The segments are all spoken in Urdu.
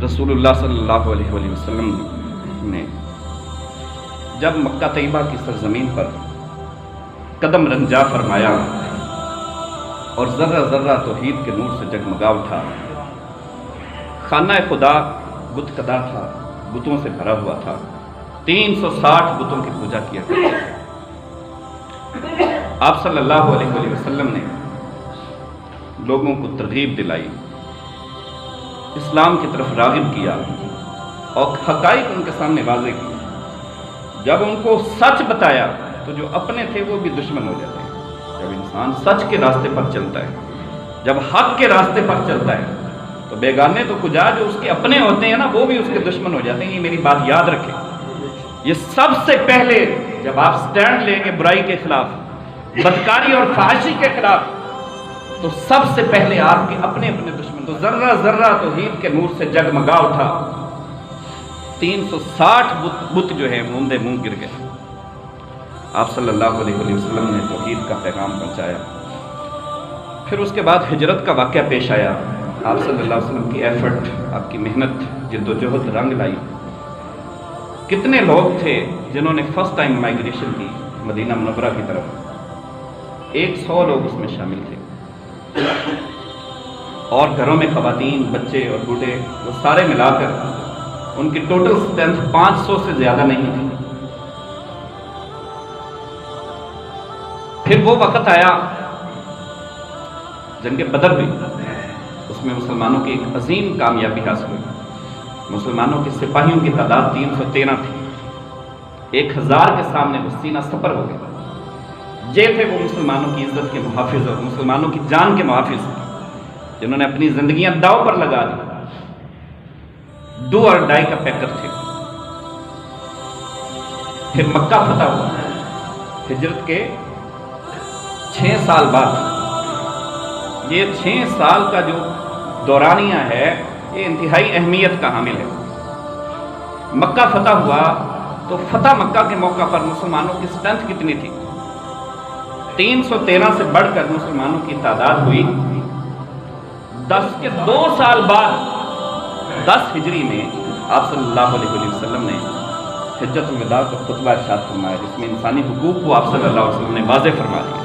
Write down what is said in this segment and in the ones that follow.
رسول اللہ صلی اللہ علیہ وآلہ وسلم نے جب مکہ طیبہ کی سرزمین پر قدم رنجا فرمایا اور ذرہ ذرہ توحید کے نور سے جگمگا اٹھا، خانہ خدا بت کدا تھا، بتوں سے بھرا ہوا تھا، 360 بتوں کی پوجا کیا کرتے تھے۔ آپ صلی اللہ علیہ وآلہ وسلم نے لوگوں کو ترغیب دلائی، اسلام کی طرف راغب کیا اور حقائق ان کے سامنے واضح کی۔ جب ان کو سچ بتایا تو جو اپنے تھے وہ بھی دشمن ہو جاتے ہیں۔ جب انسان سچ کے راستے پر چلتا ہے، جب حق کے راستے پر چلتا ہے تو بیگانے تو کجا جو اس کے اپنے ہوتے ہیں نا، وہ بھی اس کے دشمن ہو جاتے ہیں۔ یہ میری بات یاد رکھیں، یہ سب سے پہلے جب آپ سٹینڈ لیں گے برائی کے خلاف، بدکاری اور فحاشی کے خلاف، تو سب سے پہلے آپ کے اپنے دشمن۔ تو ذرہ ذرہ توحید کے نور سے جگمگا اٹھا، 360 بت جو ہے موندے منہ گر گئے۔ آپ صلی اللہ علیہ وآلہ وسلم نے توحید کا پیغام پہنچایا۔ پھر اس کے بعد ہجرت کا واقعہ پیش آیا۔ آپ صلی اللہ علیہ وسلم کی ایفرٹ، آپ کی محنت، جد و جہد رنگ لائی۔ کتنے لوگ تھے جنہوں نے فرسٹ ٹائم مائیگریشن کی مدینہ منورہ کی طرف؟ 100 لوگ اس میں شامل تھے، اور گھروں میں خواتین، بچے اور بوڑھے، وہ سارے ملا کر ان کی ٹوٹل اسٹرینتھ 500 سے زیادہ نہیں تھی۔ پھر وہ وقت آیا، جنگ بدر ہوئی، اس میں مسلمانوں کی ایک عظیم کامیابی حاصل ہوئی۔ مسلمانوں کے سپاہیوں کی تعداد 313 تھی۔ 1000 کے سامنے وہ سینہ سپر ہو گئے۔ یہ تھے وہ مسلمانوں کی عزت کے محافظ اور مسلمانوں کی جان کے محافظ، جنہوں نے اپنی زندگیاں داؤ پر لگا دی، ڈو اور ڈائی کا پیکر تھے۔ پھر مکہ فتح ہوا، ہجرت کے 6 سال بعد۔ یہ 6 سال کا جو دورانیہ ہے یہ انتہائی اہمیت کا حامل ہے۔ مکہ فتح ہوا تو فتح مکہ کے موقع پر مسلمانوں کی اسٹرینتھ کتنی تھی؟ 313 سے بڑھ کر مسلمانوں کی تعداد ہوئی 10 کے 2 سال بعد 10 ہجری میں آپ صلی اللہ علیہ وسلم نے حجت الوداع کا خطبہ ارشاد فرمایا، جس میں انسانی حقوق کو آپ صلی اللہ علیہ وسلم نے واضح فرما دیا۔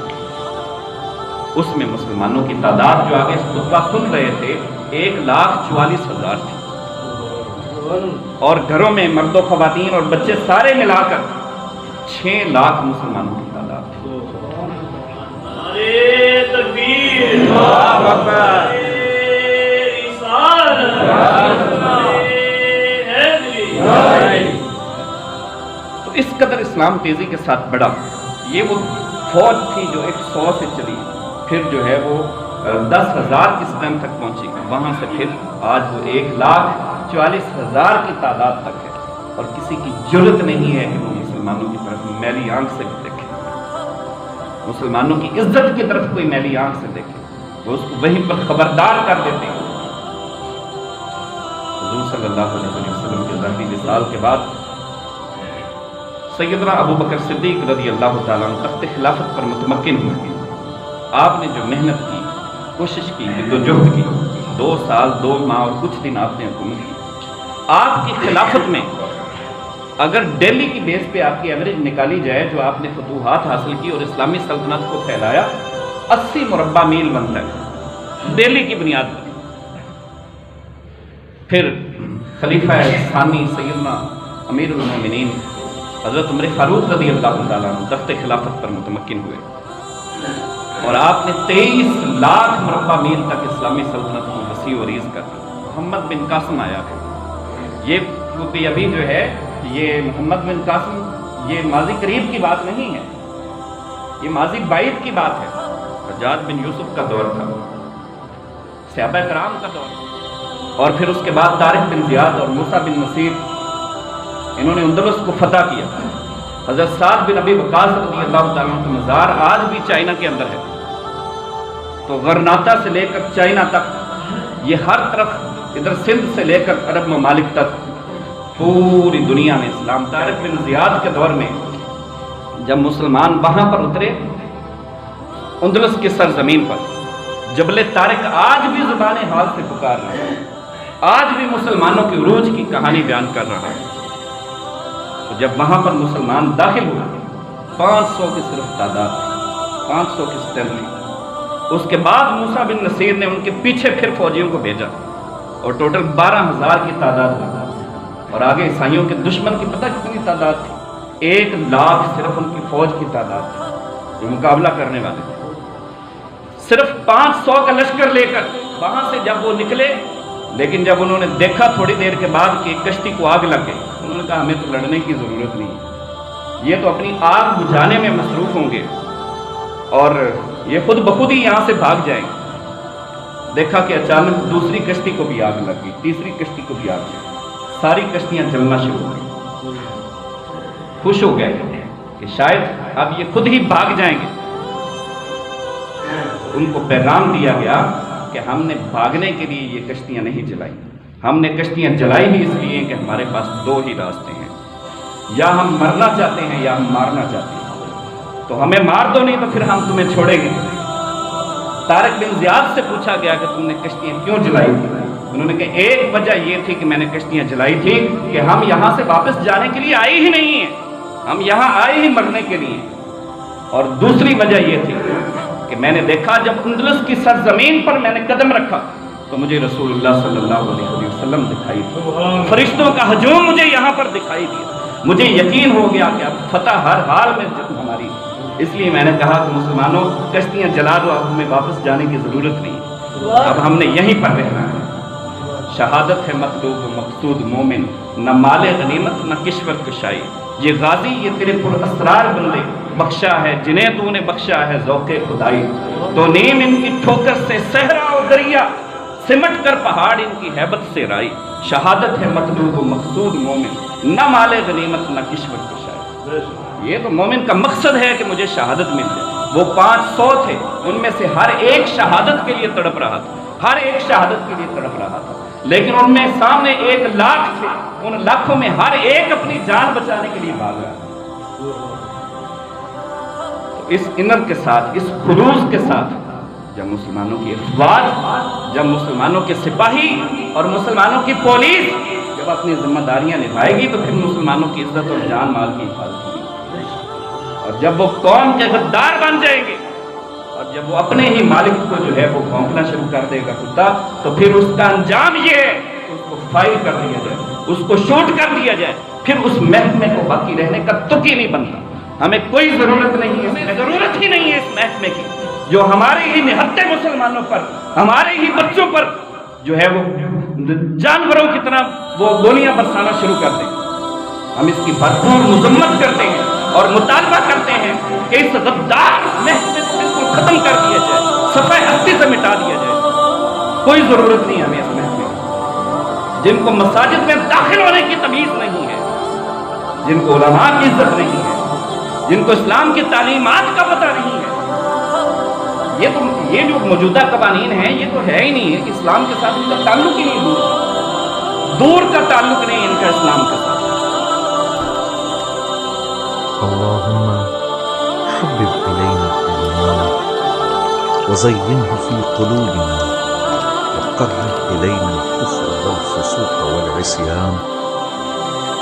اس میں مسلمانوں کی تعداد جو آگے خطبہ سن رہے تھے 1,44,000 تھی، اور گھروں میں مرد و خواتین اور بچے سارے ملا کر 6 لاکھ مسلمانوں کی تعداد تھی۔ تو اس قدر اسلام تیزی کے ساتھ بڑھا۔ یہ وہ فوج تھی جو 100 سے چلی، پھر جو ہے وہ 10,000 کی اسٹرینتھ تک پہنچی، وہاں سے پھر آج وہ 1,44,000 کی تعداد تک ہے، اور کسی کی جرت نہیں ہے کہ وہ مسلمانوں کی طرف میلی آنکھ سے دیکھے، مسلمانوں کی عزت کی طرف کوئی میلی آنکھ سے دیکھے، وہ اس کو وہیں پر خبردار کر دیتے ہیں۔ حضور صلی اللہ علیہ وسلم کے ظاہری وصال کے بعد سیدنا ابو بکر صدیق رضی اللہ تعالیٰ عنہ تخت خلافت پر متمکن ہوئے۔ آپ نے جو محنت کی، کوشش کی، جد و جہد کی، 2 سال 2 ماہ اور کچھ دن آپ نے حکومت کی۔ آپ کی خلافت میں اگر ڈیلی کی بیس پہ آپ کی ایوریج نکالی جائے، جو آپ نے فتوحات حاصل کی اور اسلامی سلطنت کو پھیلایا، 80 مربع میل بنتا ہے ڈیلی کی بنیاد پر۔ پھر خلیفہ ثانی سیدنا امیر المومنین حضرت عمر فاروق رضی اللہ تعالیٰ عنہ تخت خلافت پر متمکن ہوئے، اور آپ نے 23 لاکھ مربع میل تک اسلامی سلطنت کو وسیع و عریض کر دیا۔ محمد بن قاسم آیا ہے، یہ کیونکہ ابھی جو ہے یہ محمد بن قاسم یہ ماضی قریب کی بات نہیں ہے، یہ ماضی بعید کی بات ہے۔ حجاج بن یوسف کا دور تھا، صحابہ کرام کا دور تھا، اور پھر اس کے بعد طارق بن زیاد اور موسیٰ بن نصیر، انہوں نے اندلس کو فتح کیا۔ حضرت سعد بن ابی وقاص رضی اللہ تعالیٰ عنہ کا مزار آج بھی چائنا کے اندر ہے۔ تو غرناطہ سے لے کر چائنا تک، یہ ہر طرف، ادھر سندھ سے لے کر عرب ممالک تک، پوری دنیا میں اسلام۔ طارق بن زیاد کے دور میں جب مسلمان وہاں پر اترے، اندلس کی سرزمین پر، جبل طارق آج بھی زبان حال سے پکار رہے ہیں۔ آج بھی مسلمانوں کے عروج کی کہانی بیان کر رہا ہے۔ تو جب وہاں پر مسلمان داخل ہوئے 500 کی صرف تعداد تھی، 500 کی اسٹرینتھ تھی۔ اس کے بعد موسیٰ بن نصیر نے ان کے پیچھے پھر فوجیوں کو بھیجا اور ٹوٹل 12,000 کی تعداد ہوئی، اور آگے عیسائیوں کے دشمن کی پتہ کتنی تعداد تھی؟ 1,00,000 صرف ان کی فوج کی تعداد تھی جو مقابلہ کرنے والے تھے۔ صرف 500 کا لشکر لے کر وہاں سے جب وہ نکلے، لیکن جب انہوں نے دیکھا تھوڑی دیر کے بعد کہ کشتی کو آگ لگ گئی، انہوں نے کہا ہمیں تو لڑنے کی ضرورت نہیں ہے، یہ تو اپنی آگ بجھانے میں مصروف ہوں گے اور یہ خود بخود ہی یہاں سے بھاگ جائیں گے۔ دیکھا کہ اچانک دوسری کشتی کو بھی آگ لگ گئی، تیسری کشتی کو بھی آگ لگ گئی، ساری کشتیاں جلنا شروع ہو گئی۔ خوش ہو گئے کہ شاید اب یہ خود ہی بھاگ جائیں گے۔ ان کو پیغام دیا گیا کہ ہم نے بھاگنے کے لیے یہ کشتیاں نہیں جلائی، ہم نے کشتیاں جلائی ہی اس لیے کہ ہمارے پاس 2 ہی راستے ہیں، یا ہم مرنا چاہتے ہیں یا ہم مارنا چاہتے ہیں، تو ہمیں مار دو نہیں تو پھر ہم تمہیں چھوڑیں گے۔ طارق بن زیاد سے پوچھا گیا کہ تم نے کشتیاں کیوں جلائی تھی؟ انہوں نے کہا ایک وجہ یہ تھی کہ میں نے کشتیاں جلائی تھی کہ ہم یہاں سے واپس جانے کے لیے آئے ہی نہیں ہیں، ہم یہاں آئے ہی مرنے کے لیے، اور دوسری وجہ یہ تھی کہ میں نے دیکھا جب اندلس کی سرزمین پر میں نے قدم رکھا تو مجھے رسول اللہ صلی اللہ علیہ وسلم دکھائی دی، فرشتوں کا ہجوم مجھے یہاں پر دکھائی دیا، مجھے یقین ہو گیا کہ اب فتح ہر حال میں ہماری، اس لیے میں نے کہا کہ مسلمانوں کشتیاں جلا دو، اب ہمیں واپس جانے کی ضرورت نہیں، اب ہم نے یہیں پر رہنا ہے۔ شہادت ہے مطلوب و مقصود مومن، نہ مال غنیمت نہ کشور کشائی، یہ غازی یہ تیرے پر اسرار بندے بخشا ہے جنہیں تو نے بخشا ہے ذوق خدائی، تو نیم ان کی ٹھوکر سے صحرا و دریا، سمٹ کر پہاڑ ان کی ہیبت سے رائی، شہادت ہے مطلوب و مقصود مومن، نہ مال غنیمت نہ کشور کشائی۔ یہ تو مومن کا مقصد ہے کہ مجھے شہادت مل جائے۔ وہ 500 تھے، ان میں سے ہر ایک شہادت کے لیے تڑپ رہا تھا، ہر ایک شہادت کے لیے تڑپ رہا تھا، لیکن ان میں سامنے 1,00,000 تھے، ان لاکھوں میں ہر ایک اپنی جان بچانے کے لیے بھاگ رہا تھا۔ اس انر کے ساتھ، اس خلوص کے ساتھ جب مسلمانوں کی افواج، جب مسلمانوں کے سپاہی اور مسلمانوں کی پولیس جب اپنی ذمہ داریاں نبھائے گی تو پھر مسلمانوں کی عزت اور جان مال کی حفاظت ہوگی، اور جب وہ قوم کے غدار بن جائیں گے اور جب وہ اپنے ہی مالک کو جو ہے وہ بھونکنا شروع کر دے گا کتا، تو پھر اس کا انجام یہ ہے کہ اس کو فائر کر دیا جائے، اس کو شوٹ کر دیا جائے، پھر اس محکمے کو باقی رہنے کا تک ہی نہیں بنتا۔ ہمیں کوئی ضرورت نہیں ہے، ہمیں ضرورت ہی نہیں ہے اس محکمے کی جو ہمارے ہی نہتے مسلمانوں پر، ہمارے ہی بچوں پر جو ہے وہ جانوروں کی طرح وہ گولیاں برسانا شروع کر دیں۔ ہم اس کی بھرپور مذمت کرتے ہیں اور مطالبہ کرتے ہیں کہ اس غدار محکمے کو بالکل ختم کر دیا جائے، صفحہ ہستی سے مٹا دیا جائے۔ کوئی ضرورت نہیں ہمیں اس محکمے کی، جن کو مساجد میں داخل ہونے کی تمیز نہیں ہے، جن کو علماء کی عزت نہیں ہے، جن کو اسلام کی تعلیمات کا پتہ نہیں ہے۔ یہ جو موجودہ قوانین ہیں یہ تو ہے ہی نہیں ہے کہ اسلام کے ساتھ ان کا تعلق ہی نہیں، دور کا تعلق نہیں ان کا اسلام کے ساتھ۔ اللهم حبب إلينا الإيمان وزينه في قلوبنا وكره إلينا الكفر والفسوق والعصيان